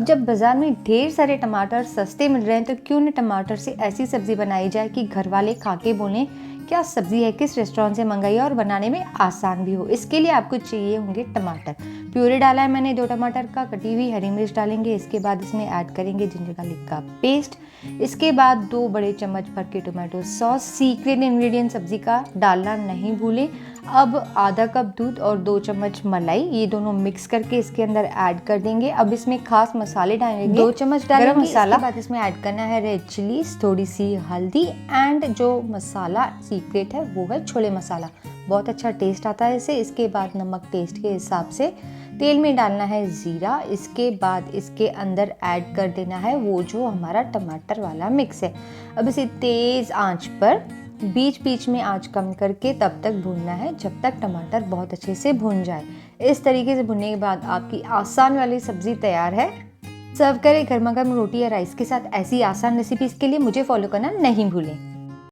जब बाज़ार में ढेर सारे टमाटर सस्ते मिल रहे हैं तो क्यों न टमाटर से ऐसी सब्ज़ी बनाई जाए कि घर वाले खा के बोलें क्या सब्ज़ी है, किस रेस्टोरेंट से मंगाई और बनाने में आसान भी हो। इसके लिए आपको चाहिए होंगे टमाटर। प्यूरी डाला है मैंने 2 टमाटर का, कटी हुई हरी मिर्च डालेंगे। इसके बाद इसमें ऐड करेंगे जिंजर गार्लिक का पेस्ट। इसके बाद 2 बड़े चम्मच भर के टोमेटो सॉस। सीक्रेट इंग्रेडिएंट सब्ज़ी का डालना नहीं भूलें। अब आधा कप दूध और 2 चम्मच मलाई, ये दोनों मिक्स करके इसके अंदर ऐड कर देंगे। अब इसमें खास मसाले डालेंगे, 2 चम्मच डालेंगे गरम मसाला। इसके बाद इसमें ऐड करना है रेड चिलीज, थोड़ी सी हल्दी एंड जो मसाला सीक्रेट है वो है छोले मसाला। बहुत अच्छा टेस्ट आता है इससे। इसके बाद नमक टेस्ट के हिसाब से। तेल में डालना है जीरा। इसके बाद इसके अंदर ऐड कर देना है वो जो हमारा टमाटर वाला मिक्स है। अब इसे तेज़ आंच पर बीच बीच में आंच कम करके तब तक भूनना है जब तक टमाटर बहुत अच्छे से भुन जाए। इस तरीके से भुनने के बाद आपकी आसान वाली सब्ज़ी तैयार है। सर्व करें गर्मा गर्म रोटी या राइस के साथ। ऐसी आसान रेसिपीज़ के लिए मुझे फॉलो करना नहीं भूलें।